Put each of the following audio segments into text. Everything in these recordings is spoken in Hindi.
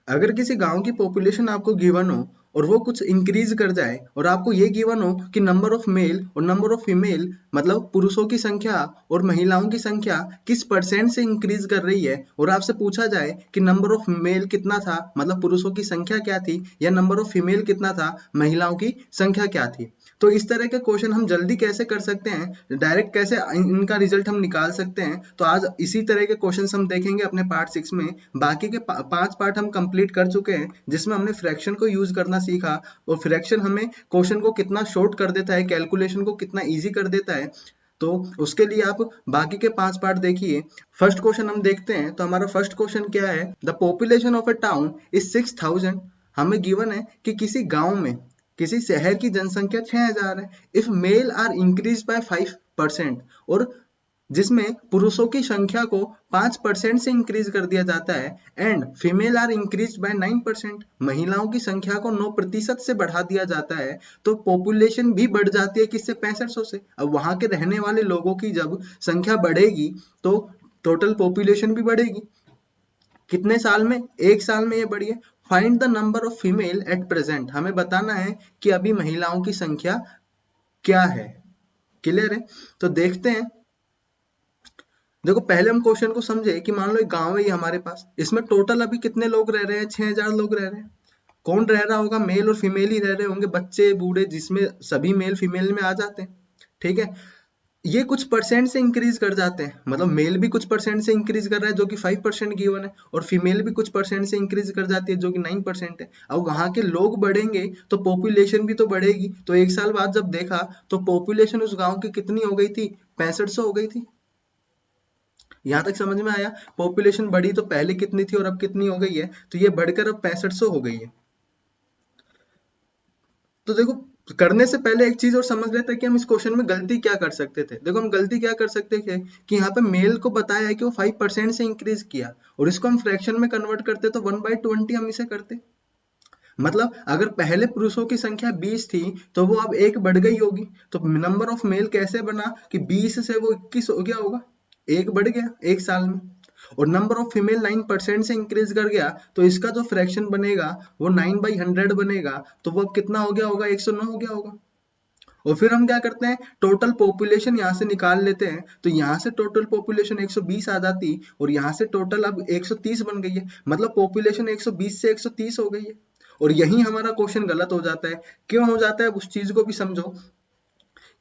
अगर किसी गांव की पॉपुलेशन आपको गिवन हो और वो कुछ इंक्रीज कर जाए और आपको ये गिवन हो कि नंबर ऑफ मेल और नंबर ऑफ फीमेल मतलब पुरुषों की संख्या और महिलाओं की संख्या किस परसेंट से इंक्रीज कर रही है, और आपसे पूछा जाए कि नंबर ऑफ मेल कितना था मतलब पुरुषों की संख्या क्या थी, या नंबर ऑफ फीमेल कितना था महिलाओं की संख्या क्या थी, तो इस तरह के क्वेश्चन हम जल्दी कैसे कर सकते हैं, डायरेक्ट कैसे इनका रिजल्ट हम निकाल सकते हैं। तो आज इसी तरह के क्वेश्चंस हम देखेंगे अपने पार्ट 6 में। बाकी के 5 पार्ट हम कंप्लीट कर चुके हैं जिसमें हमने फ्रैक्शन को यूज करना सीखा, और फ्रैक्शन हमें क्वेश्चन को कितना शॉर्ट कर देता है, कैलकुलेशन को कितना ईजी कर देता है। तो उसके लिए आप बाकी के 5 पार्ट देखिए। फर्स्ट क्वेश्चन हम देखते हैं। तो हमारा फर्स्ट क्वेश्चन क्या है, the population of a town is 6000। हमें गिवन है कि किसी गांव में किसी शहर की जनसंख्या 6000 है। If male are increase by 5%, और जिसमें पुरुषों की संख्या को 5% से इंक्रीज कर दिया जाता है, and female are increase by 9%, महिलाओं की संख्या को 9% से बढ़ा दिया जाता है, तो पॉपुलेशन भी बढ़ जाती है किससे, 6500 से। अब वहां के रहने वाले लोगों की जब संख्या बढ़ेगी तो टोटल पॉपुलेशन भी बढ़ेगी। कितने साल में, एक साल में ये बढ़ी है। Find the number of female at present, हमें बताना है कि अभी महिलाओं की संख्या क्या है। क्लियर है। तो देखते हैं। देखो पहले हम क्वेश्चन को समझे कि मान लो एक गांव है ये हमारे पास, इसमें टोटल अभी कितने लोग रह रहे हैं, 6000 लोग रह रहे हैं। कौन रह रहा होगा, मेल और फीमेल ही रह रहे होंगे, बच्चे बूढ़े, जिसमें सभी मेल फीमेल में आ जाते हैं। ठीक है। ये कुछ परसेंट से इंक्रीज कर जाते हैं, मतलब मेल भी कुछ परसेंट से इंक्रीज कर रहा है जो कि 5% गिवन है, और फीमेल भी कुछ परसेंट से इंक्रीज कर जाती है जो कि 9% है। अब वहां के लोग बढ़ेंगे तो पॉपुलेशन भी तो बढ़ेगी। तो एक साल बाद जब देखा तो पॉपुलेशन उस गांव की कितनी हो गई थी, 6500 हो गई थी। यहां तक समझ में आया। पॉपुलेशन बढ़ी तो पहले कितनी थी और अब कितनी हो गई है, तो ये बढ़कर अब 6500 हो गई है। तो देखो, करने से पहले एक चीज और समझ लेते हैं कि हम इस क्वेश्चन में गलती क्या कर सकते थे। देखो हम गलती क्या कर सकते थे कि यहाँ पे मेल को बताया है कि वो 5% से इंक्रीज किया, और इसको हम फ्रैक्शन में कन्वर्ट करते तो 1/20 हम इसे करते। मतलब अगर पहले पुरुषों की संख्या 20 थी तो वो अब एक बढ़ गई होगी। तो नंबर ऑफ मेल कैसे बना कि 20 से वो 21 हो गया होगा, एक बढ़ गया एक साल में। और नंबर ऑफ फीमेल 9% से इंक्रीज कर गया, तो इसका जो फ्रैक्शन बनेगा वो 9/100 बनेगा, तो वो अब कितना हो गया होगा, 109 हो गया होगा। और फिर हम क्या करते हैं, टोटल पॉपुलेशन यहाँ से निकाल लेते हैं। तो यहाँ से टोटल पॉपुलेशन 120 आ जाती, और यहाँ से टोटल अब 130 बन गई है, मतलब पॉपुलेशन 120 से 130 हो गई है। और यही हमारा क्वेश्चन गलत हो जाता है। क्यों हो जाता है उस चीज को भी समझो।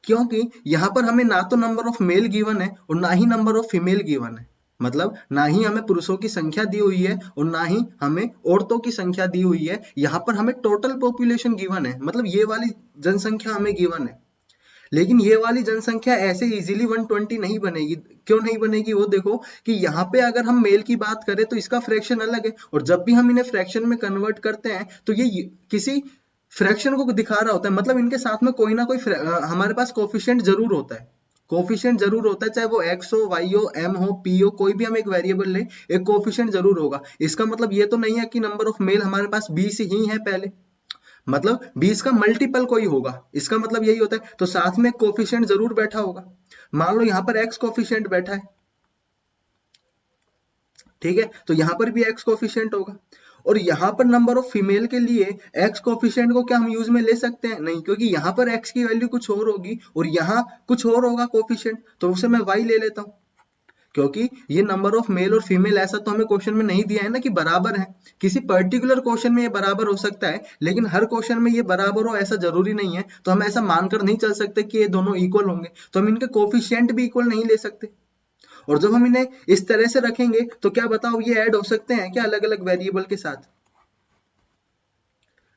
क्योंकि यहाँ पर हमें ना तो नंबर ऑफ मेल गिवन है और ना ही नंबर ऑफ फीमेल गिवन है। मतलब ना ही हमें पुरुषों की संख्या दी हुई है और ना ही हमें औरतों की संख्या दी हुई है। यहाँ पर हमें टोटल पॉपुलेशन गिवन है, मतलब ये वाली जनसंख्या हमें गिवन है। लेकिन ये वाली जनसंख्या ऐसे इजीली 120 नहीं बनेगी। क्यों नहीं बनेगी वो देखो, कि यहाँ पे अगर हम मेल की बात करें तो इसका फ्रैक्शन अलग है, और जब भी हम इन्हें फ्रैक्शन में कन्वर्ट करते हैं तो ये किसी फ्रैक्शन को दिखा रहा होता है। मतलब इनके साथ में कोई ना कोई हमारे पास कोफिशिएंट जरूर होता है। कोफिशिएंट जरूर होता है, चाहे वो एक्स हो, वाई हो, एम हो, पी हो, कोई भी हम एक वेरिएबल ले, एक कोफिशिएंट जरूर होगा। इसका मतलब ये तो नहीं है कि नंबर ऑफ मेल हमारे पास 20 ही है पहले, मतलब 20 का मल्टीपल कोई होगा, इसका मतलब यही होता है। तो साथ में कोफिशिएंट जरूर बैठा होगा। मान लो यहाँ पर एक्स कोफिशिएंट बैठा है, ठीक है, तो यहाँ पर भी एक्स कोफिशिएंट होगा। और यहाँ पर नंबर ऑफ फीमेल के लिए एक्स कोफिशिएंट को क्या हम यूज में ले सकते हैं, नहीं, क्योंकि यहाँ पर एक्स की वैल्यू कुछ और होगी और यहाँ कुछ और होगा कोफिशिएंट, तो उसे मैं वाई ले लेता हूँ। क्योंकि ये नंबर ऑफ मेल और फीमेल ऐसा तो हमें क्वेश्चन में नहीं दिया है ना कि बराबर है। किसी पर्टिकुलर क्वेश्चन में ये बराबर हो सकता है, लेकिन हर क्वेश्चन में ये बराबर हो ऐसा जरूरी नहीं है। तो हम ऐसा मानकर नहीं चल सकते कि ये दोनों इक्वल होंगे, तो हम इनके कोफिशिएंट भी इक्वल नहीं ले सकते। और जब हम इन्हें इस तरह से रखेंगे तो क्या बताओ, ये ऐड हो सकते हैं क्या अलग अलग वेरिएबल के साथ?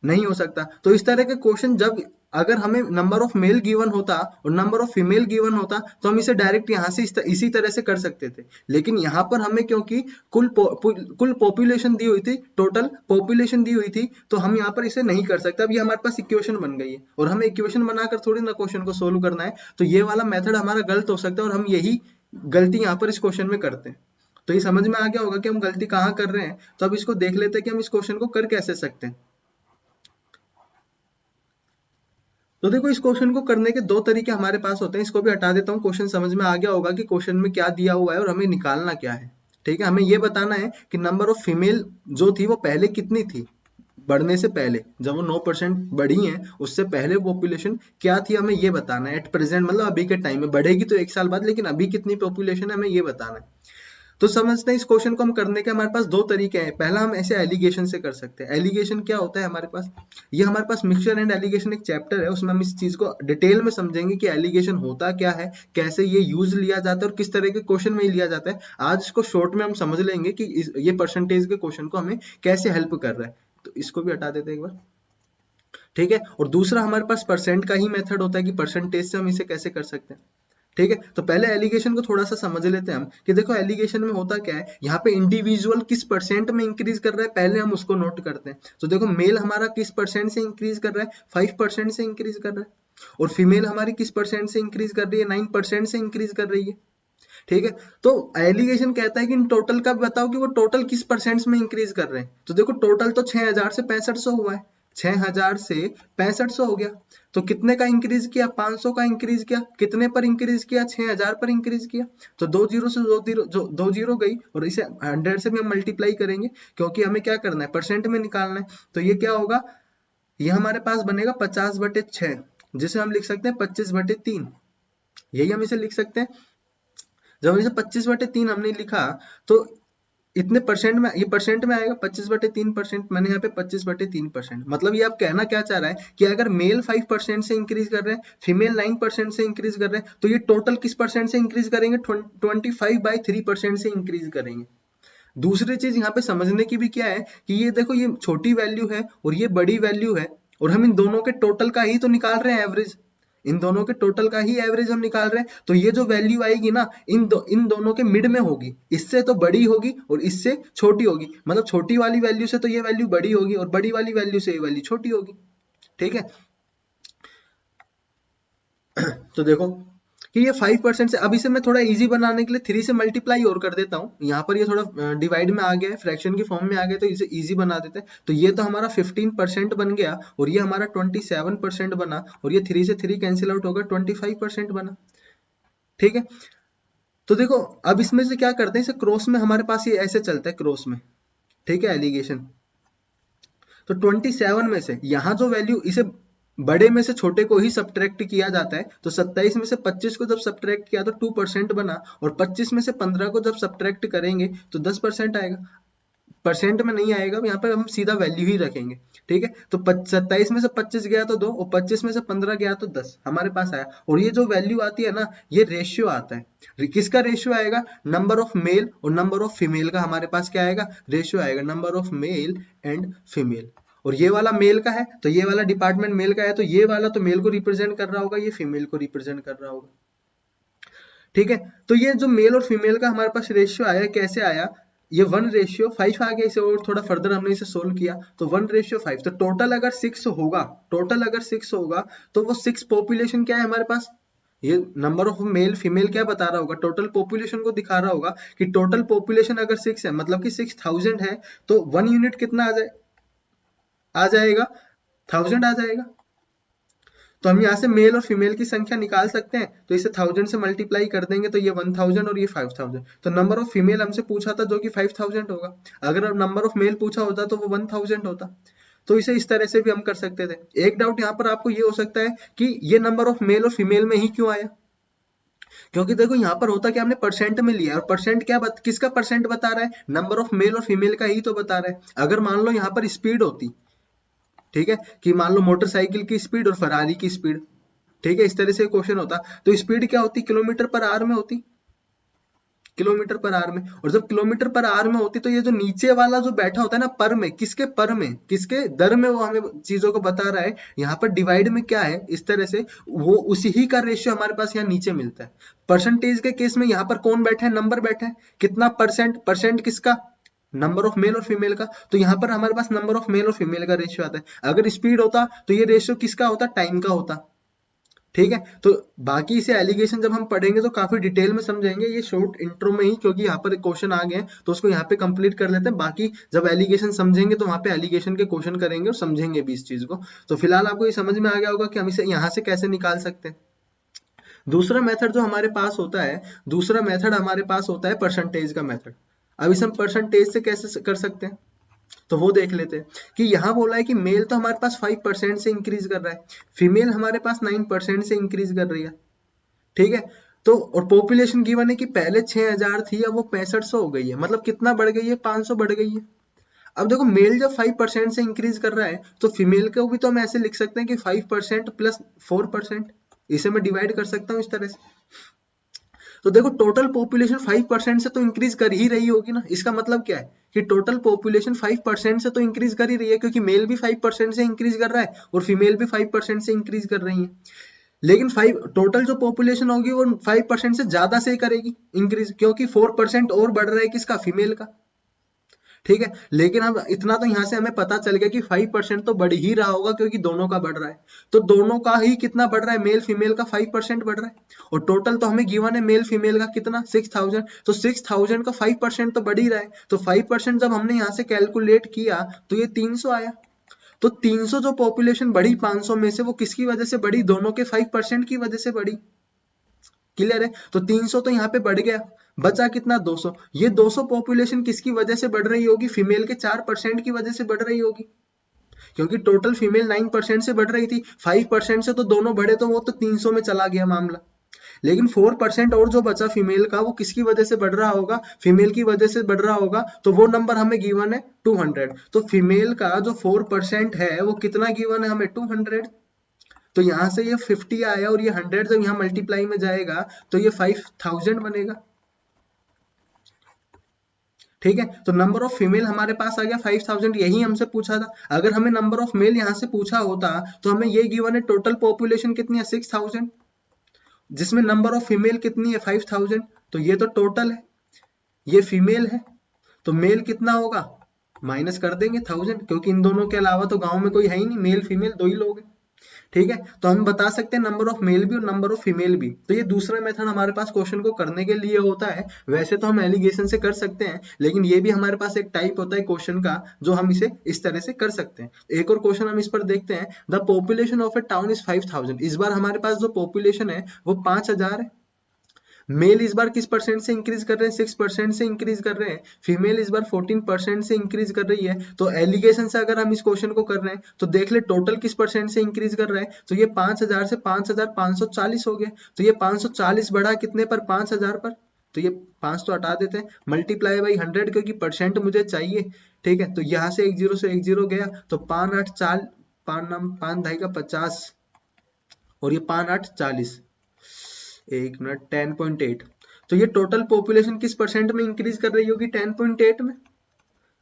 नहीं हो सकता। तो इस तरह के क्वेश्चन जब, अगर हमें नंबर ऑफ मेल गिवन होता और नंबर ऑफ फीमेल गिवन होता तो हम इसे डायरेक्ट यहाँ से इसी तरह से कर सकते थे। लेकिन यहाँ पर हमें क्योंकि कुल पॉपुलेशन दी हुई थी, टोटल पॉपुलेशन दी हुई थी, तो हम यहाँ पर इसे नहीं कर सकते। अब ये हमारे पास इक्वेशन बन गई है और हमें इक्वेशन बनाकर थोड़ी ना क्वेश्चन को सोल्व करना है। तो ये वाला मेथड हमारा गलत हो सकता है और हम यही गलती यहाँ पर इस क्वेश्चन में करते हैं। तो ये समझ में आ गया होगा कि हम गलती कहाँ कर रहे हैं। तो अब इसको देख लेते हैं कि हम इस क्वेश्चन को कर कैसे सकते हैं। तो देखो, इस क्वेश्चन को करने के दो तरीके हमारे पास होते हैं। इसको भी हटा देता हूँ, क्वेश्चन समझ में आ गया होगा कि क्वेश्चन में क्या दिया हुआ है और हमें निकालना क्या है। ठीक है, हमें ये बताना है कि नंबर ऑफ फीमेल जो थी वो पहले कितनी थी, बढ़ने से पहले, जब वो 9% बढ़ी है उससे पहले पॉपुलेशन क्या थी, हमें ये बताना है एट प्रेजेंट, मतलब अभी के टाइम में। बढ़ेगी तो 1 साल बाद, लेकिन अभी कितनी पॉपुलेशन है हमें ये बताना है। तो समझते हैं इस क्वेश्चन को हम करने के हमारे पास दो तरीके हैं। पहला हम ऐसे एलिगेशन से कर सकते हैं। एलिगेशन क्या होता है हमारे पास, ये हमारे पास मिक्सचर एंड एलिगेशन एक चैप्टर है, उसमें हम इस चीज को डिटेल में समझेंगे कि एलिगेशन होता क्या है, कैसे ये यूज लिया जाता है और किस तरह के क्वेश्चन में लिया जाता है। आज इसको शॉर्ट में हम समझ लेंगे कि ये परसेंटेज के क्वेश्चन को हमें कैसे हेल्प कर रहा है। तो इसको भी हटा देते हैं एक बार, ठीक है। और दूसरा हमारे पास परसेंट का ही मेथड होता है कि परसेंटेज से हम इसे कैसे कर सकते हैं, ठीक है। तो पहले एलिगेशन को थोड़ा सा समझ लेते हैं हम कि देखो एलिगेशन में होता क्या है, यहाँ पे इंडिविजुअल किस परसेंट में इंक्रीज कर रहा है पहले हम उसको नोट करते हैं। तो देखो मेल हमारा किस परसेंट से इंक्रीज कर रहा है, 5% से इंक्रीज कर रहा है, और फीमेल हमारी किस परसेंट से इंक्रीज कर रही है, 9% से इंक्रीज कर रही है, ठीक है। तो एलिगेशन कहता है कि इन टोटल का बताओ कि वो टोटल किस परसेंट में इंक्रीज कर रहे हैं। तो देखो टोटल तो 6000 से 6500 हुआ है, 6000 से 6500 हो गया, तो कितने का इंक्रीज किया, 500 का इंक्रीज किया, कितने पर इंक्रीज किया, 6000 पर इंक्रीज किया। तो दो जीरो से दो जीरो गई, और इसे 100 से भी हम मल्टीप्लाई करेंगे क्योंकि हमें क्या करना है, परसेंट में निकालना है। तो ये क्या होगा, ये हमारे पास बनेगा 50/6, जिसे हम लिख सकते हैं 25/3, यही हम इसे लिख सकते हैं। जब इसे 25/3 हमने लिखा तो इतने परसेंट में, ये परसेंट में आएगा 25/3%, मैंने यहाँ पे 25/3%, मतलब ये आप कहना क्या चाह रहा है कि अगर मेल 5% से इंक्रीज कर रहे हैं, फीमेल 9% से इंक्रीज कर रहे हैं, तो ये टोटल किस परसेंट से इंक्रीज करेंगे, 25/3% से इंक्रीज करेंगे। दूसरी चीज यहाँ पे समझने की भी क्या है कि ये देखो ये छोटी वैल्यू है और ये बड़ी वैल्यू है, और हम इन दोनों के टोटल का ही तो निकाल रहे हैं एवरेज, इन दोनों के टोटल का ही एवरेज हम निकाल रहे हैं। तो ये जो वैल्यू आएगी ना, इन दोनों के मिड में होगी, इससे तो बड़ी होगी और इससे छोटी होगी, मतलब छोटी वाली वैल्यू से तो ये वैल्यू बड़ी होगी और बड़ी वाली वैल्यू से ये वैल्यू छोटी होगी, ठीक है। तो देखो कि ये 5% से, अब इसे मैं थोड़ा इजी बनाने के लिए 3 से मल्टीप्लाई और कर देता हूँ, यहाँ पर ये थोड़ा डिवाइड में आ गया है, फ्रैक्शन की फॉर्म में आ गया, तो इसे इजी बना देते हैं। तो ये तो हमारा 15% बन गया, और ये हमारा 27% बना, और ये 3 से 3 कैंसिल आउट होगा, 25% बना, ठीक है। तो देखो अब इसमें से क्या करते हैं, इसे क्रॉस में हमारे पास ये ऐसे चलता है क्रॉस में, ठीक है, एलिगेशन। तो 27 में से यहाँ जो वैल्यू, इसे बड़े में से छोटे को ही सब्ट्रैक्ट किया जाता है, तो 27 में से 25 को जब सब्ट्रैक्ट किया तो 2% बना, और 25 में से 15 को जब सब्ट्रैक्ट करेंगे तो 10% आएगा, परसेंट में नहीं आएगा, यहाँ पर हम सीधा वैल्यू ही रखेंगे, ठीक है। तो 27 में से 25 गया तो 2, और 25 में से 15 गया तो 10 हमारे पास आया। और ये जो वैल्यू आती है ना, ये रेशियो आता है, किसका रेशियो आएगा, नंबर ऑफ मेल और नंबर ऑफ फीमेल का हमारे पास क्या आएगा, रेशियो आएगा, number of male and female. और ये वाला मेल का है तो ये वाला डिपार्टमेंट मेल का है, तो ये वाला तो मेल को रिप्रेजेंट कर रहा होगा, ये फीमेल को रिप्रेजेंट कर रहा होगा, ठीक है। तो ये जो मेल और फीमेल का हमारे पास रेशियो आया, कैसे आया, ये 1:5 आ गया, इसे और थोड़ा फर्दर हमने इसे सोल्व किया तो 1:5। तो टोटल अगर 6 होगा, टोटल अगर 6 होगा तो वो 6 पॉपुलेशन क्या है हमारे पास, ये नंबर ऑफ मेल फीमेल क्या बता रहा होगा, टोटल पॉपुलेशन को दिखा रहा होगा कि टोटल पॉपुलेशन अगर 6 है, मतलब कि 6000 है, तो 1 यूनिट कितना आ जाएगा, 1000 आ जाएगा। तो हम यहाँ से मेल और फीमेल की संख्या निकाल सकते हैं, तो इसे 1000 से मल्टीप्लाई कर देंगे तो ये 1000 और ये 5000। तो नंबर ऑफ फीमेल हमसे पूछा था जो कि 5000 होगा, अगर नंबर ऑफ मेल पूछा होता तो वो 1000 होता। तो इसे इस तरह से भी हम कर सकते थे। एक डाउट यहाँ पर आपको ये हो सकता है कि ये नंबर ऑफ मेल और फीमेल में ही क्यों आया, क्योंकि देखो यहाँ पर होता क्या, हमने परसेंट में लिया, और परसेंट क्या किसका परसेंट बता रहा है, नंबर ऑफ मेल और फीमेल का ही तो बता रहा है। अगर मान लो यहाँ पर स्पीड होती, ठीक है, कि मान लो मोटरसाइकिल की स्पीड और फरारी की स्पीड, ठीक है, इस तरह से क्वेश्चन होता, तो स्पीड क्या होती, किलोमीटर पर आवर में होती, किलोमीटर पर आवर में। और जब किलोमीटर पर आवर में होती तो ये जो नीचे वाला जो बैठा होता है ना पर में, किसके पर में, किसके दर में, वो हमें चीजों को बता रहा है। यहाँ पर डिवाइड में क्या है, इस तरह से वो उसी ही का रेशियो हमारे पास यहाँ नीचे मिलता है। परसेंटेज के केस में यहाँ पर कौन बैठा है, नंबर बैठा है, कितना परसेंट, परसेंट किसका, नंबर ऑफ मेल और फीमेल का। तो यहाँ पर हमारे पास नंबर ऑफ मेल और फीमेल का रेशियो आता है। अगर स्पीड होता तो ये रेशियो किसका होता, टाइम का होता, ठीक है। तो बाकी इसे एलिगेशन जब हम पढ़ेंगे तो काफी डिटेल में समझेंगे, ये शॉर्ट इंट्रो में ही, क्योंकि यहाँ पर क्वेश्चन आ गए हैं तो उसको यहाँ पे कंप्लीट कर लेते हैं। बाकी जब एलिगेशन समझेंगे तो वहाँ पे एलिगेशन के क्वेश्चन करेंगे और समझेंगे भी इस चीज को। तो फिलहाल आपको ये समझ में आ गया होगा कि हम इसे यहाँ से कैसे निकाल सकते हैं। दूसरा मेथड जो हमारे पास होता है, दूसरा मेथड हमारे पास होता है परसेंटेज का मेथड। अब इसे हम परसेंटेज से कैसे कर सकते हैं, तो वो देख लेते हैं कि यहाँ बोला है कि मेल तो हमारे पास 5% से इंक्रीज कर रहा है, फीमेल हमारे पास 9% से इंक्रीज कर रही है, ठीक है। तो और पॉपुलेशन गिवन है कि पहले 6000 थी, अब वो 6500 हो गई है, मतलब कितना बढ़ गई है, 500 बढ़ गई है। अब देखो मेल जब 5% से इंक्रीज कर रहा है तो फीमेल को भी तो हम ऐसे लिख सकते हैं कि 5% प्लस 4%, इसे मैं डिवाइड कर सकता हूँ इस तरह से। तो देखो टोटल पॉपुलेशन 5% से तो इंक्रीज कर ही रही होगी ना, इसका मतलब क्या है कि टोटल पॉपुलेशन 5% से तो इंक्रीज कर ही रही है, क्योंकि मेल भी 5% से इंक्रीज कर रहा है और फीमेल भी 5% से इंक्रीज कर रही है। लेकिन 5 टोटल जो पॉपुलेशन होगी वो 5% से ज्यादा से ही करेगी इंक्रीज, क्योंकि 4% और बढ़ रहा है किसका, फीमेल का, ठीक है। लेकिन अब इतना तो यहाँ से हमें पता चल गया कि 5% तो बढ़ ही रहा होगा, क्योंकि दोनों का बढ़ रहा है, तो दोनों का ही कितना बढ़ रहा है, मेल फीमेल का 5% बढ़ रहा है। और टोटल तो हमें गिवन है मेल फीमेल का कितना, 6000, तो 6000 का 5% तो बढ़ ही रहा है, तो 5% जब हमने यहाँ से कैलकुलेट किया तो ये 300 आया। तो 300 जो पॉपुलेशन बढ़ी 500 में से, वो किसकी वजह से बढ़ी, दोनों के 5% की वजह से बढ़ी, क्लियर है। तो 300 तो यहाँ पे बढ़ गया, बचा कितना, 200। ये 200 पॉपुलेशन किसकी वजह से बढ़ रही होगी, फीमेल के 4% की वजह से बढ़ रही होगी, क्योंकि टोटल फीमेल 9% से बढ़ रही थी, 5% से तो दोनों बढ़े, तो वो तो 300 में चला गया मामला। लेकिन 4% और जो बचा फीमेल का, वो किसकी वजह से बढ़ रहा होगा, फीमेल की वजह से बढ़ रहा होगा, तो वो नंबर हमें गिवन है 200। तो फीमेल का जो 4% है वो कितना गिवन है हमें, 200। तो यहाँ से ये 50 आया और ये 100 जब यहाँ मल्टीप्लाई में जाएगा तो ये 5000 बनेगा, ठीक है। तो नंबर ऑफ फीमेल हमारे पास आ गया 5000, यही हमसे पूछा था। अगर हमें नंबर ऑफ मेल यहाँ से पूछा होता तो हमें ये गिवन है टोटल पॉपुलेशन कितनी है, 6000, जिसमें नंबर ऑफ फीमेल कितनी है, 5000। तो ये तो टोटल है, ये फीमेल है, तो मेल कितना होगा, माइनस कर देंगे 1000, क्योंकि इन दोनों के अलावा तो गांव में कोई है ही नहीं, मेल फीमेल दो ही लोग हैं, ठीक है। तो हम बता सकते हैं नंबर ऑफ मेल भी और नंबर ऑफ फीमेल भी। तो ये दूसरा मेथड हमारे पास क्वेश्चन को करने के लिए होता है। वैसे तो हम एलिगेशन से कर सकते हैं, लेकिन ये भी हमारे पास एक टाइप होता है क्वेश्चन का, जो हम इसे इस तरह से कर सकते हैं। एक और क्वेश्चन हम इस पर देखते हैं, the population of A town is 5000। इस बार हमारे पास जो पॉपुलेशन है वो 5000 है। मेल इस बार किस परसेंट से इंक्रीज कर रहे हैं, 6% से इंक्रीज कर रहे हैं। फीमेल इस बार 14% से इंक्रीज कर रही है। तो एलिगेशन से अगर हम इस क्वेश्चन को कर रहे हैं तो देख ले टोटल किस परसेंट से इंक्रीज कर रहा है, तो ये 5000 से 5540 हो गया। तो ये 540 बढ़ा कितने पर, 5000 पर। तो ये 5 तो हटा देते हैं, मल्टीप्लाई बाई 100, क्योंकि परसेंट मुझे चाहिए, ठीक है। तो यहाँ से एक जीरो गया, तो 5 8 4, 5 ढाई का 50 और ये 5 8 40, एक मिनट, 10.8। तो ये टोटल पॉपुलेशन किस परसेंट में इंक्रीज कर रही होगी, 10.8 में।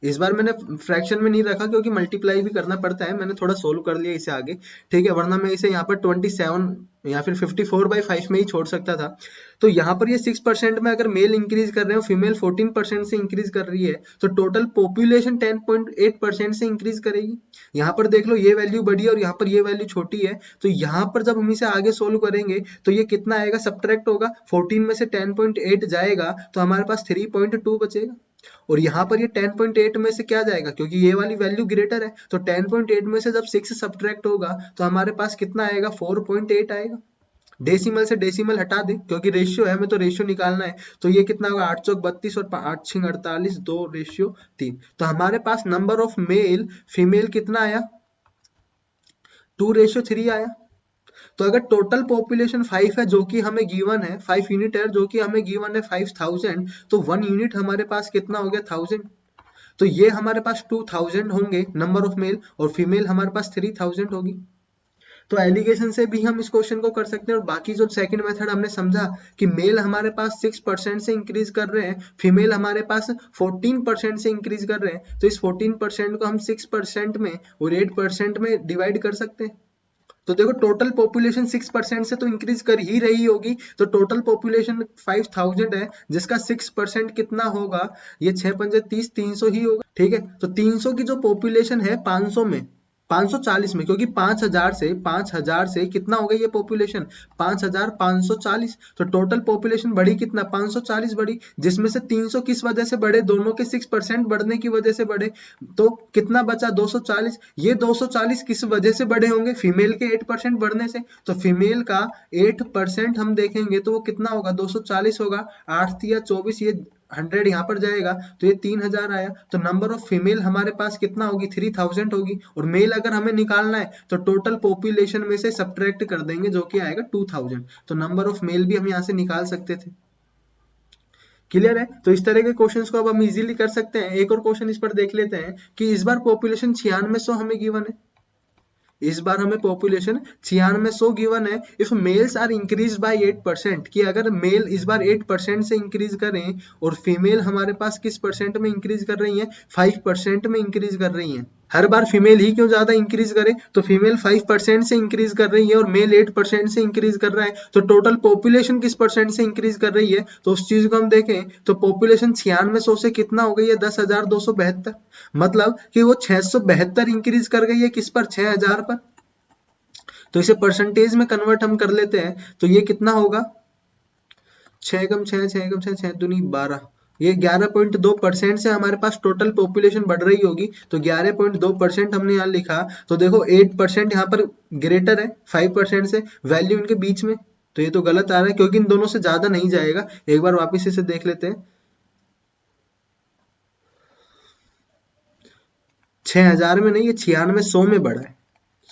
इस बार मैंने फ्रैक्शन में नहीं रखा, क्योंकि मल्टीप्लाई भी करना पड़ता है, मैंने थोड़ा सोल्व कर लिया इसे आगे, ठीक है। वरना मैं इसे यहाँ पर 27 या फिर 54/5 में ही छोड़ सकता था। तो यहाँ पर ये 6% में अगर मेल इंक्रीज कर रहे हो, फीमेल 14% से इंक्रीज कर रही है, तो टोटल पॉपुलेशन 10.8% से इंक्रीज करेगी। यहाँ पर देख लो ये वैल्यू बड़ी है और यहाँ पर ये वैल्यू छोटी है, तो यहाँ पर जब हम इसे आगे सोल्व करेंगे तो ये कितना आएगा, सब्ट्रैक्ट होगा, 14 में से 10.8 जाएगा तो हमारे पास 3.2 बचेगा। और यहाँ पर ये 10.8 में से क्या जाएगा, क्योंकि ये वाली वैल्यू ग्रेटर है, तो 10.8 में से जब 6 सब्ट्रैक्ट होगा तो हमारे पास कितना आएगा, 4.8 आएगा। डेसिमल से डेसिमल हटा दे, क्योंकि रेशियो है, हमें तो रेशियो निकालना है। तो ये कितना होगा, 8 चौक 32 और 8 6 48, 2:3। तो हमारे पास नंबर ऑफ मेल फीमेल कितना आया, 2:3 आया। तो अगर टोटल पॉपुलेशन 5 है जो कि हमें गिवन है, 5 यूनिट है जो कि हमें गिवन है 5000, तो 1 यूनिट हमारे पास कितना हो गया, 1000। तो ये हमारे पास 2000 होंगे नंबर ऑफ मेल, और फीमेल हमारे पास 3000 होगी। तो एलिगेशन से भी हम इस क्वेश्चन को कर सकते हैं। और बाकी जो सेकंड मेथड हमने समझा कि मेल हमारे पास 6% से इंक्रीज कर रहे हैं, फीमेल हमारे पास 14% से इंक्रीज कर रहे हैं, तो इस 14% को हम 6% में और 8% में डिवाइड कर सकते हैं। तो देखो टोटल पॉपुलेशन 6% से तो इंक्रीज कर ही रही होगी, तो टोटल पॉपुलेशन 5000 है, जिसका 6% कितना होगा, ये 6 पंजे 30, 300 ही होगा, ठीक है। तो 300 की जो पॉपुलेशन है 500 में, 540 में, क्योंकि 5000 से कितना हो गई ये पॉपुलेशन, 5540। तो टोटल पॉपुलेशन बढ़ी कितना, 540 बढ़ी, जिसमें से 300 किस वजह से बढ़े, दोनों के 6% बढ़ने की वजह से बढ़े। तो कितना बचा, 240। ये 240 किस वजह से बढ़े होंगे, फीमेल के 8% बढ़ने से। तो फीमेल का 8% हम देखेंगे तो वो कितना होगा, 240 होगा। 8 या 24, ये 100 यहाँ पर जाएगा तो ये 3000 आया। तो नंबर ऑफ फीमेल हमारे पास कितना होगी, 3000 होगी। और मेल अगर हमें निकालना है तो टोटल पॉपुलेशन में से सब्ट्रैक्ट कर देंगे जो कि आएगा 2000। तो नंबर ऑफ मेल भी हम यहाँ से निकाल सकते थे। क्लियर है? तो इस तरह के क्वेश्चंस को अब हम इजीली कर सकते हैं। एक और क्वेश्चन इस पर देख लेते हैं कि इस बार पॉपुलेशन 9600 हमें गिवन है। इस बार हमें पॉपुलेशन 9600 गिवन है। If males are increase by 8%, कि अगर मेल इस बार 8% से इंक्रीज करें और फीमेल हमारे पास किस परसेंट में इंक्रीज कर रही है, 5% में इंक्रीज कर रही है। हर बार फीमेल ही क्यों ज्यादा इंक्रीज करे, तो फीमेल 5% से इंक्रीज कर रही है और मेल 8% से इंक्रीज कर रहा है, तो टोटल पॉपुलेशन किस परसेंट से इंक्रीज कर रही है। तो उस चीज को हम देखें तो पॉपुलेशन 9600 से कितना हो गई है, 10,272। मतलब कि वो 672 इंक्रीज कर गई है किस पर, 6000 पर। तो इसे परसेंटेज में कन्वर्ट हम कर लेते हैं तो ये कितना होगा, 6 कम 6 6 कम 6 6 दूनी 12, ये 11.2% से हमारे पास टोटल पॉपुलेशन बढ़ रही होगी। तो 11.2% हमने यहाँ लिखा। तो देखो 8% यहाँ पर ग्रेटर है 5% से, वैल्यू इनके बीच में, तो ये तो गलत आ रहा है क्योंकि इन दोनों से ज्यादा नहीं जाएगा। एक बार वापस इसे देख लेते हैं। 6000 में नहीं, ये 9600 में बढ़ा है।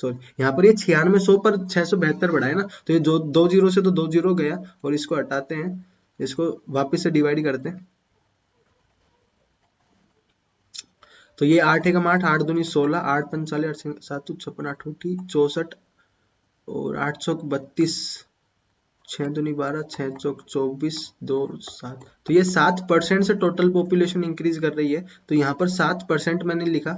सॉरी, यहाँ पर ये 9600 पर 672 बढ़ा है ना, तो ये जो 2 जीरो से तो 2 जीरो गया और इसको हटाते हैं, इसको वापस से डिवाइड करते हैं। तो ये 8 एकम 8, 8 दूनी 16, 8 45, 8 7 56, 8 64 और 832, 6 दूनी 12, 6 चौक 24, 2 7। तो ये 7% से टोटल पॉपुलेशन इंक्रीज कर रही है। तो यहाँ पर 7% मैंने लिखा।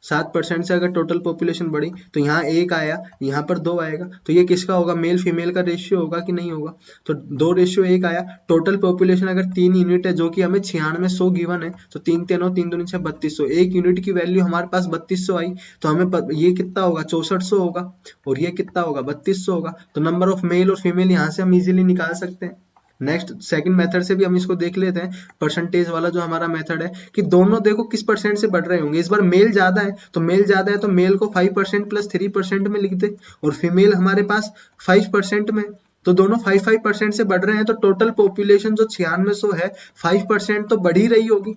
7% से अगर टोटल पॉपुलेशन बढ़ी तो यहाँ 1 आया, यहाँ पर 2 आएगा। तो ये किसका होगा, मेल फीमेल का रेशियो होगा कि नहीं होगा। तो 2:1 आया। टोटल पॉपुलेशन अगर 3 यूनिट है जो कि हमें 9600 गिवन है, तो 3 3 3 दूनी 6 3200, 1 यूनिट की वैल्यू हमारे पास 3200 आई। तो हमें ये कितना होगा, 6400 होगा और ये कितना होगा, 3200 होगा। तो नंबर ऑफ मेल और फीमेल यहाँ से हम इजिली निकाल सकते हैं। नेक्स्ट सेकंड मेथड से भी हम इसको देख लेते हैं, परसेंटेज वाला जो हमारा मेथड है, कि दोनों देखो किस परसेंट से बढ़ रहे होंगे। इस बार मेल ज्यादा है तो मेल को 5% प्लस 3% में लिख दे, और फीमेल हमारे पास 5% में, तो दोनों 5% से बढ़ रहे हैं। तो टोटल पॉपुलेशन जो 9600 है, 5% तो बढ़ ही रही होगी।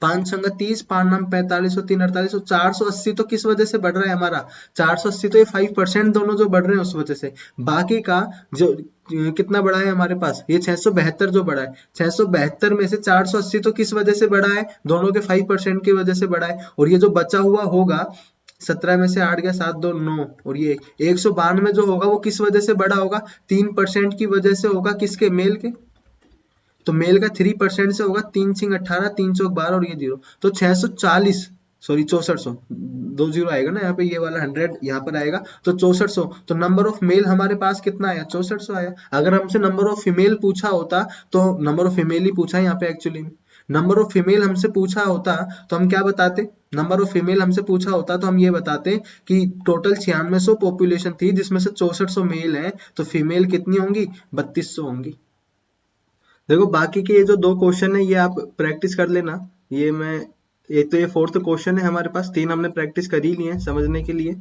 5 संग 30, 5 नाम 45, 3 48, 480 तो किस वजह से बढ़ रहा है हमारा, 480 तो ये 5% दोनों जो बढ़ रहे हैं उस वजह से। बाकी का जो कितना बढ़ा है हमारे पास, ये 672 जो बढ़ा है, 672 में से 480 तो किस वजह से बढ़ा है, दोनों के 5% की वजह से बढ़ा है। और ये जो बचा हुआ होगा 17 में से 8 गया 7 2 9, और ये 192 जो होगा वो किस वजह से बढ़ा होगा, 3% की वजह से होगा, किसके, मेल के। तो मेल का 3% से होगा, 3 सिंग 18, 3 चौक 12 और ये 0, तो 640, सॉरी 6400, 2 जीरो आएगा ना यहाँ पे, ये वाला 100 यहाँ पर आएगा, तो 6400। तो नंबर ऑफ मेल हमारे पास कितना आया, 6400 आया। अगर हमसे नंबर ऑफ फीमेल पूछा होता, तो नंबर ऑफ फीमेल ही पूछा है यहाँ पे एक्चुअली में। नंबर ऑफ फीमेल हमसे पूछा होता तो हम क्या बताते, नंबर ऑफ फीमेल हमसे पूछा होता तो हम ये बताते कि टोटल 9600 पॉपुलेशन थी जिसमें से 6400 मेल है, तो फीमेल कितनी होंगी, 3200 होंगी। देखो बाकी के ये जो 2 क्वेश्चन है ये आप प्रैक्टिस कर लेना। ये मैं, एक तो ये 4th क्वेश्चन है हमारे पास, 3 हमने प्रैक्टिस कर ही लिए हैं समझने के लिए,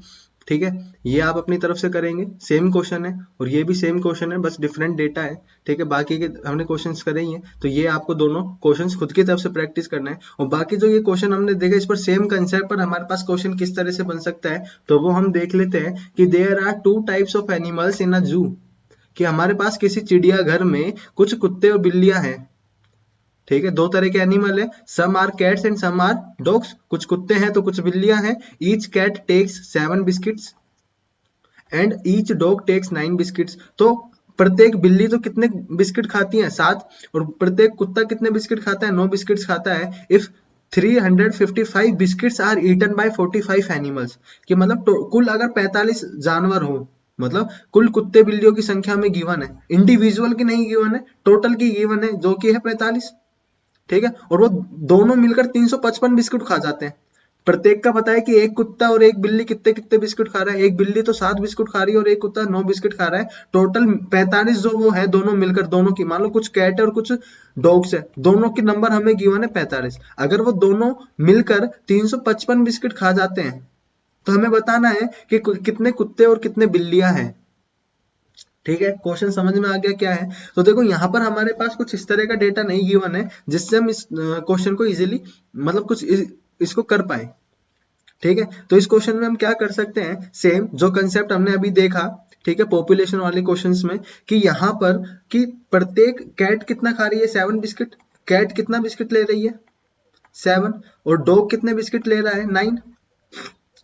ठीक है। ये आप अपनी तरफ से करेंगे, सेम क्वेश्चन है, और ये भी सेम क्वेश्चन है, बस डिफरेंट डेटा है, ठीक है। बाकी के हमने क्वेश्चंस करे ही हैं, तो ये आपको दोनों क्वेश्चंस खुद की तरफ से प्रैक्टिस करना है। और बाकी जो ये क्वेश्चन हमने देखा, इस पर सेम कंसेप्ट पर हमारे पास क्वेश्चन किस तरह से बन सकता है, तो वो हम देख लेते हैं कि there are 2 types of animals in a zoo, कि हमारे पास किसी चिड़ियाघर में कुछ कुत्ते और बिल्लियां हैं, ठीक है। 2 तरह के एनिमल है, some are cats and some are dogs, कुछ कुत्ते हैं तो कुछ बिल्लियां हैं। Each cat takes 7 biscuits and each dog takes 9 biscuits. तो प्रत्येक बिल्ली तो कितने बिस्किट खाती है, 7, और प्रत्येक कुत्ता कितने बिस्किट खाता है, 9 बिस्किट्स खाता है। If 355 biscuits are eaten by 45 animals, कि मतलब कुल अगर 45 जानवर हो, मतलब कुल कुत्ते बिल्लियों की संख्या में गिवन है, इंडिविजुअल की नहीं गिवन है, टोटल की गिवन है जो कि है 45, ठीक है। और वो दोनों मिलकर 355 बिस्कुट खा जाते हैं। प्रत्येक का पता है कि एक कुत्ता और एक बिल्ली कितने कितने बिस्कुट खा रहा है, एक बिल्ली तो 7 बिस्कुट खा रही है और एक कुत्ता 9 बिस्कुट खा रहा है। टोटल 45 जो वो है दोनों मिलकर, दोनों की मान लो कुछ कैट है और कुछ डॉग्स है, दोनों की नंबर हमें गिवन है 45। अगर वो दोनों मिलकर 355 बिस्कुट खा जाते हैं तो हमें बताना है कि कितने कुत्ते और कितने बिल्लियां हैं। ठीक है, क्वेश्चन समझ में आ गया क्या है? तो देखो यहाँ पर हमारे पास कुछ इस तरह का डेटा नहीं गिवन है जिससे हम इस क्वेश्चन को इजीली मतलब इसको कर पाए। ठीक है, तो इस क्वेश्चन में हम क्या कर सकते हैं, सेम जो कंसेप्ट हमने अभी देखा, ठीक है, पॉपुलेशन वाले क्वेश्चंस में, कि यहाँ पर कि प्रत्येक कैट कितना खा रही है, 7 बिस्किट। कैट कितना बिस्किट ले रही है, 7। और डॉग कितने बिस्किट ले रहा है, 9।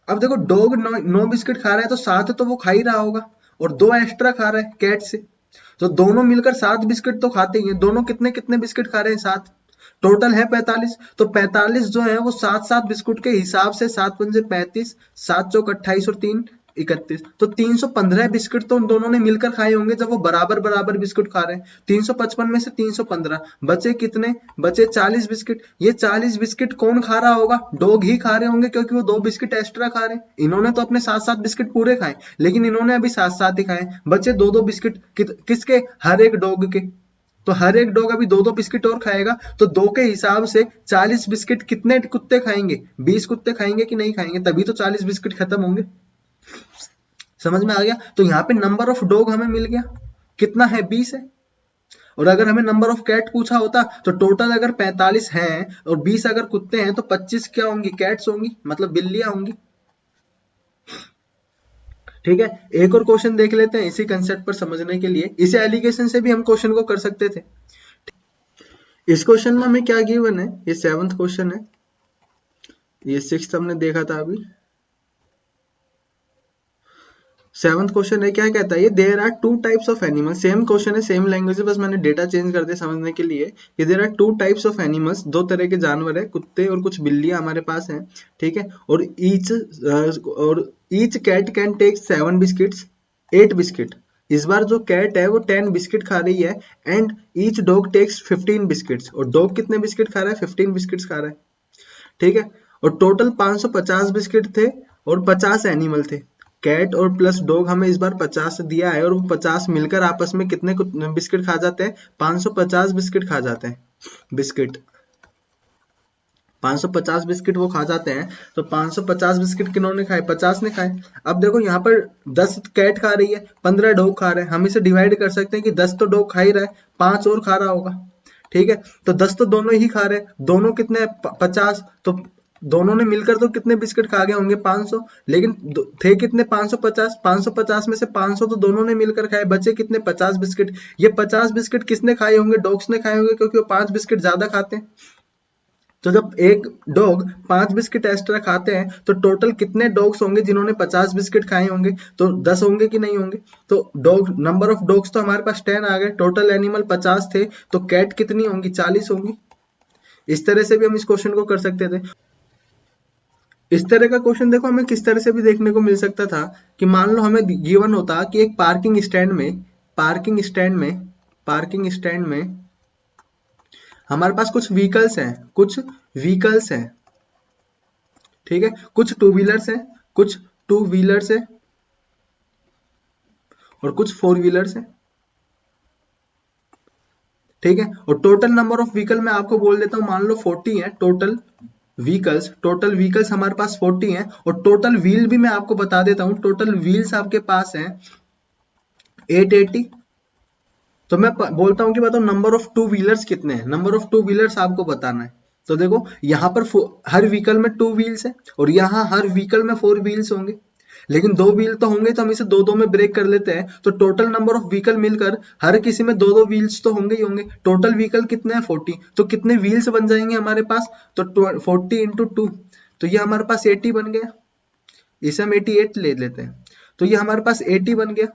अब देखो डॉग 9 बिस्किट खा रहा है तो 7 तो वो खा ही रहा होगा, और 2 एक्स्ट्रा खा रहा है कैट से, तो दोनों मिलकर 7 बिस्किट तो खाते ही हैं। दोनों कितने कितने बिस्किट खा रहे हैं, 7। टोटल है 45। तो 45 जो है वो 7-7 बिस्कुट के हिसाब से, 7 पंजे 35, 7 चौक 28 और 3 31, तो 315 बिस्किट तो उन दोनों ने मिलकर खाए होंगे जब वो बराबर बराबर बिस्कुट खा रहे हैं। 355 में से 315 बचे कितने, बचे 40 बिस्किट। ये 40 बिस्किट कौन खा रहा होगा, डॉग ही खा रहे होंगे, क्योंकि वो 2 बिस्किट एक्स्ट्रा खा रहे हैं। इन्होंने तो अपने 7-7 बिस्किट पूरे खाए, लेकिन इन्होंने अभी 7-7 ही खाए, बचे 2-2 बिस्किट किसके, हर एक डॉग के। तो हर एक डॉग अभी 2-2 बिस्किट और खाएगा, तो 2 के हिसाब से 40 बिस्किट कितने कुत्ते खाएंगे, 20 कुत्ते खाएंगे कि नहीं खाएंगे, तभी तो 40 बिस्किट खत्म होंगे। समझ में आ गया? तो यहाँ पे नंबर ऑफ डॉग हमें मिल गया, कितना है, 20 है। और अगर हमें नंबर ऑफ कैट पूछा होता तो टोटल अगर 45 हैं और 20 अगर कुत्ते हैं तो 25 क्या होंगी, कैट्स होंगी, मतलब बिल्लियां होंगी। ठीक है, एक और क्वेश्चन देख लेते हैं इसी कंसेप्ट पर समझने के लिए। इसे एलिगेशन से भी हम क्वेश्चन को कर सकते थे। इस क्वेश्चन में हमें क्या गिवन है, ये 7th क्वेश्चन है, ये 6th हमने देखा था अभी। 7th क्वेश्चन है, क्या कहता है ये, there are 2 types of animal. Same question है, सेम लैंग्वेज है, बस मैंने डेटा चेंज कर दिया समझने के लिए। कि there are 2 types of animals, 2 तरह के जानवर है, कुत्ते और कुछ बिल्लियां हमारे पास हैं। ठीक है, और each cat can take 7 biscuits, 8 biscuit. इस बार जो कैट है वो 10 बिस्किट खा रही है, and each dog takes 15 biscuits. और डॉग कितने बिस्किट खा रहा है, 15 बिस्किट्स खा रहा है। ठीक है, और टोटल 550 बिस्किट थे और 50 एनिमल थे। कैट और प्लस डॉग हमें इस बार 50 दिया है, और वो 50 मिलकर आपस में कितने बिस्किट खा जाते हैं, 550 बिस्किट खा जाते हैं। बिस्किट 550 बिस्किट वो खा जाते हैं, तो 550 बिस्किट किन्होंने खाए, 50 ने खाए। अब देखो यहाँ पर 10 कैट खा रही है, 15 डॉग खा रहे हैं, हम इसे डिवाइड कर सकते हैं कि 10 तो डॉग खा ही रहा है, 5 और खा रहा होगा। ठीक है, तो 10 तो दोनों ही खा रहे हैं, दोनों कितने 50, तो दोनों ने मिलकर तो कितने बिस्किट खा गए होंगे, 500। लेकिन थे कितने, 550, 550 में से 500 तो दोनों ने मिलकर खाए, बचे कितने, 50 बिस्किट। ये 50 बिस्किट किसने खाए होंगे, डॉग्स ने खाए होंगे, क्योंकि वो 5 बिस्किट ज्यादा खाते हैं। तो जब एक डॉग 5 बिस्किट एक्स्ट्रा खाते हैं तो टोटल कितने डॉग्स होंगे जिन्होंने 50 बिस्किट खाए होंगे, तो 10 होंगे कि नहीं होंगे। तो डॉग, नंबर ऑफ डॉग्स तो हमारे पास 10 आ गए, टोटल एनिमल 50 थे, तो कैट कितनी होंगी, 40 होंगी। इस तरह से भी हम इस क्वेश्चन को कर सकते थे। इस तरह का क्वेश्चन देखो हमें किस तरह से भी देखने को मिल सकता था, कि मान लो हमें गिवन होता कि एक पार्किंग स्टैंड में हमारे पास कुछ व्हीकल्स हैं। ठीक है, कुछ टू व्हीलर्स है और कुछ 4 व्हीलर्स है। ठीक है, और टोटल नंबर ऑफ व्हीकल मैं आपको बोल देता हूं, मान लो 40 है टोटल व्हीकल्स हमारे पास 40 हैं, और टोटल व्हील भी मैं आपको बता देता हूं, टोटल व्हील्स आपके पास हैं 880। तो मैं बोलता हूं कि बताओ नंबर ऑफ टू व्हीलर्स कितने हैं, नंबर ऑफ टू व्हीलर्स आपको बताना है। तो देखो यहाँ पर हर व्हीकल में 2 व्हील्स है, और यहाँ हर व्हीकल में 4 व्हील्स होंगे, लेकिन 2 व्हील तो होंगे, तो हम इसे 2-2 में ब्रेक कर लेते हैं। तो टोटल नंबर ऑफ व्हीकल मिलकर हर किसी में 2-2 व्हील्स तो होंगे ही होंगे। टोटल व्हीकल कितने हैं, 40, तो कितने व्हील्स बन जाएंगे हमारे पास, तो 40 इंटू 2, तो ये हमारे पास 80 बन गया। इसे हम 88 ले लेते हैं, तो ये हमारे पास 80 बन गया।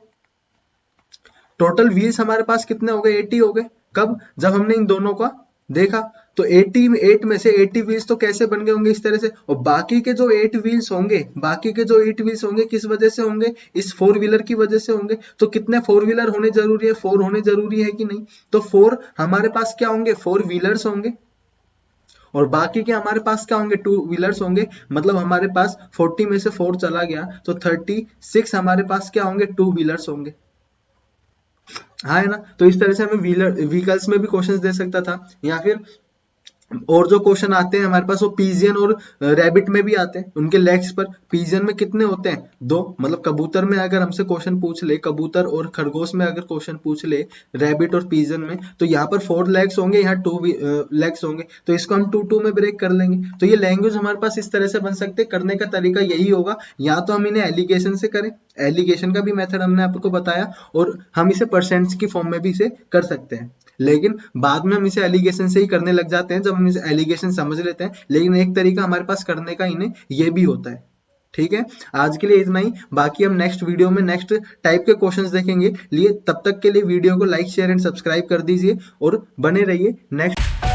टोटल व्हील्स हमारे पास कितने हो गए, 80 हो गए। कब, जब हमने इन दोनों का देखा, तो 88 में से 80 व्हील्स तो कैसे बन गए होंगे, इस तरह से। और बाकी के जो 8 व्हील्स होंगे किस वजह से होंगे, इस 4 व्हीलर की वजह से होंगे। तो कितने 4 व्हीलर होने जरूरी है, 4 होने जरूरी है कि नहीं। तो 4 हमारे पास क्या होंगे, 4 व्हीलर्स होंगे, और बाकी के हमारे पास क्या होंगे, 2 व्हीलर्स होंगे। मतलब हमारे पास 40 में से 4 चला गया, तो 36 हमारे पास क्या होंगे, 2 व्हीलर्स होंगे। हाँ है ना, तो इस तरह से हमें व्हीकल्स में भी क्वेश्चंस दे सकता था, या फिर और जो क्वेश्चन आते हैं हमारे पास वो पीजियन और रैबिट में भी आते हैं। उनके लेग्स पर पीजियन में कितने होते हैं? 2। मतलब कबूतर में अगर हमसे क्वेश्चन पूछ ले, कबूतर और खरगोश में अगर क्वेश्चन पूछ ले, रैबिट और पीजियन में, तो यहाँ पर 4 लेग्स होंगे, यहाँ 2 लेग्स होंगे, तो इसको हम 2 2 में ब्रेक कर लेंगे। तो ये लैंग्वेज हमारे पास इस तरह से बन सकते हैं। करने का तरीका यही होगा, या तो हम इन्हें एलिगेशन से करें, एलिगेशन का भी मेथड हमने आपको बताया, और हम इसे परसेंट्स की फॉर्म में भी इसे कर सकते हैं। लेकिन बाद में हम इसे एलिगेशन से ही करने लग जाते हैं, जब हम इसे एलिगेशन समझ लेते हैं। लेकिन एक तरीका हमारे पास करने का इन्हें ये भी होता है। ठीक है, आज के लिए इतना ही। बाकी हम नेक्स्ट वीडियो में नेक्स्ट टाइप के क्वेश्चंस देखेंगे। लिए तब तक के लिए वीडियो को लाइक शेयर एंड सब्सक्राइब कर दीजिए और बने रहिए नेक्स्ट